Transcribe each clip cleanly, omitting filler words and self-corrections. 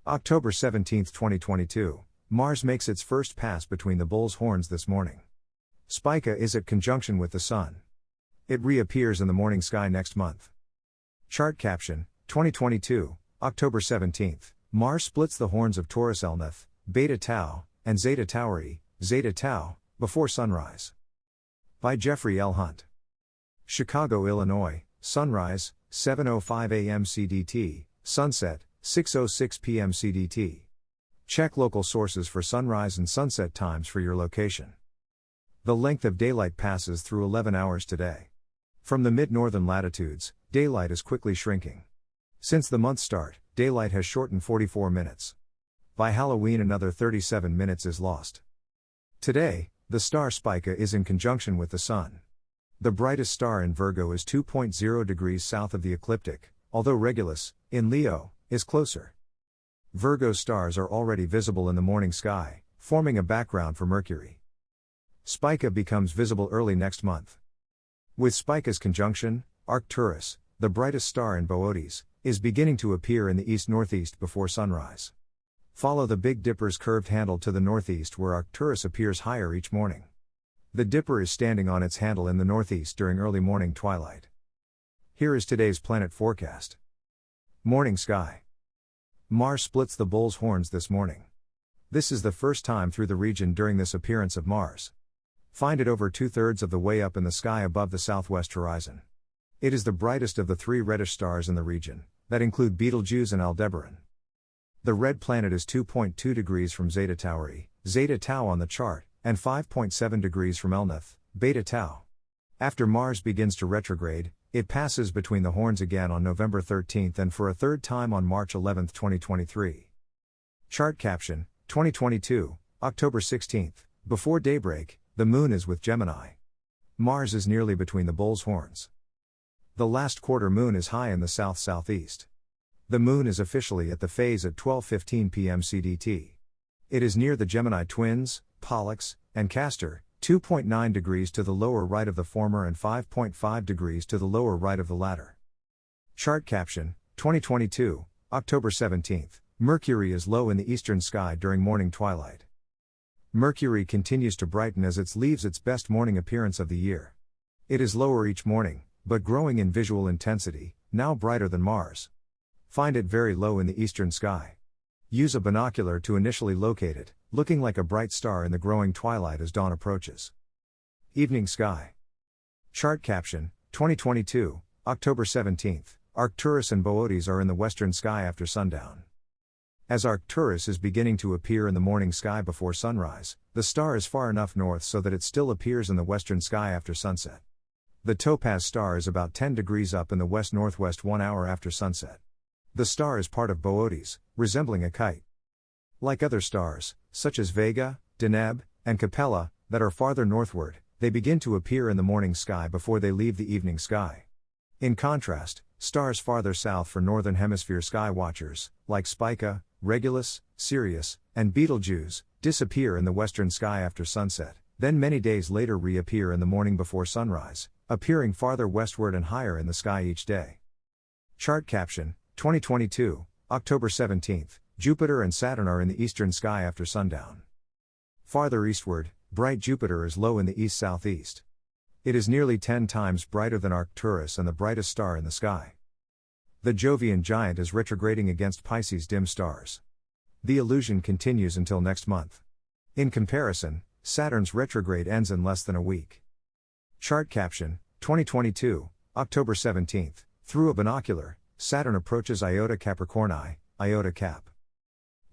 October 17, 2022, Mars makes its first pass between the bull's horns this morning. Spica is at conjunction with the Sun. It reappears in the morning sky next month. Chart caption, 2022, October 17, Mars splits the horns of Taurus Elnath, Beta Tau, and Zeta Tauri, Zeta Tau, before sunrise. By Jeffrey L. Hunt. Chicago, Illinois, sunrise, 7:05 a.m. CDT, sunset, 6:06 p.m. CDT. Check local sources for sunrise and sunset times for your location. The length of daylight passes through 11 hours today. From the mid-northern latitudes, daylight is quickly shrinking. Since the month's start, daylight has shortened 44 minutes. By Halloween another 37 minutes is lost. Today, the star Spica is in conjunction with the Sun. The brightest star in Virgo is 2.0 degrees south of the ecliptic, although Regulus, in Leo, is closer. Virgo stars are already visible in the morning sky, forming a background for Mercury. Spica becomes visible early next month. With Spica's conjunction, Arcturus, the brightest star in Boötes, is beginning to appear in the east-northeast before sunrise. Follow the Big Dipper's curved handle to the northeast where Arcturus appears higher each morning. The Dipper is standing on its handle in the northeast during early morning twilight. Here is today's planet forecast. Morning sky. Mars splits the bull's horns this morning. This is the first time through the region during this appearance of Mars. Find it over 2/3 of the way up in the sky above the southwest horizon. It is the brightest of the three reddish stars in the region, that include Betelgeuse and Aldebaran. The red planet is 2.2 degrees from Zeta Tauri, Zeta Tau on the chart, and 5.7 degrees from Elnath, Beta Tau. After Mars begins to retrograde, it passes between the horns again on November 13 and for a third time on March 11, 2023. Chart caption, 2022, October 16, before daybreak, the Moon is with Gemini. Mars is nearly between the bull's horns. The last quarter moon is high in the south-southeast. The Moon is officially at the phase at 12:15 p.m. CDT. It is near the Gemini twins, Pollux, and Castor, 2.9 degrees to the lower right of the former and 5.5 degrees to the lower right of the latter. Chart caption, 2022, October 17, Mercury is low in the eastern sky during morning twilight. Mercury continues to brighten as it leaves its best morning appearance of the year. It is lower each morning, but growing in visual intensity, now brighter than Mars. Find it very low in the eastern sky. Use a binocular to initially locate it, looking like a bright star in the growing twilight as dawn approaches. Evening sky. Chart caption, 2022, October 17, Arcturus and Boötes are in the western sky after sundown. As Arcturus is beginning to appear in the morning sky before sunrise, the star is far enough north so that it still appears in the western sky after sunset. The Topaz star is about 10 degrees up in the west-northwest 1 hour after sunset. The star is part of Boötes, resembling a kite. Like other stars, such as Vega, Deneb, and Capella, that are farther northward, they begin to appear in the morning sky before they leave the evening sky. In contrast, stars farther south for northern hemisphere sky watchers, like Spica, Regulus, Sirius, and Betelgeuse, disappear in the western sky after sunset, then many days later reappear in the morning before sunrise, appearing farther westward and higher in the sky each day. Chart caption, 2022, October 17, Jupiter and Saturn are in the eastern sky after sundown. Farther eastward, bright Jupiter is low in the east-southeast. It is nearly 10 times brighter than Arcturus and the brightest star in the sky. The Jovian giant is retrograding against Pisces' dim stars. The illusion continues until next month. In comparison, Saturn's retrograde ends in less than a week. Chart caption, 2022, October 17, through a binocular, Saturn approaches Iota Capricorni, Iota Cap.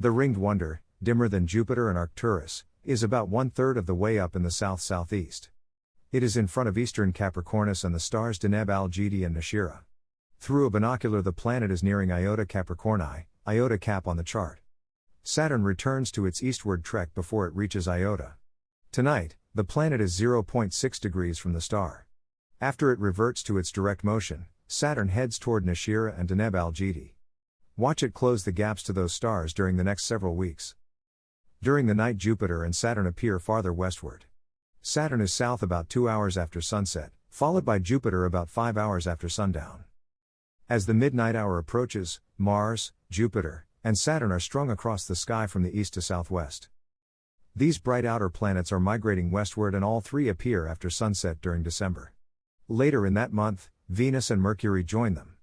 The ringed wonder, dimmer than Jupiter and Arcturus, is about 1/3 of the way up in the south-southeast. It is in front of eastern Capricornus and the stars Deneb, Algedi and Nashira. Through a binocular the planet is nearing Iota Capricorni, Iota Cap on the chart. Saturn returns to its eastward trek before it reaches Iota. Tonight, the planet is 0.6 degrees from the star. After it reverts to its direct motion, Saturn heads toward Nashira and Deneb Algedi. Watch it close the gaps to those stars during the next several weeks. During the night Jupiter and Saturn appear farther westward. Saturn is south about 2 hours after sunset, followed by Jupiter about 5 hours after sundown. As the midnight hour approaches, Mars, Jupiter, and Saturn are strung across the sky from the east to southwest. These bright outer planets are migrating westward, and all three appear after sunset during December. Later in that month, Venus and Mercury join them.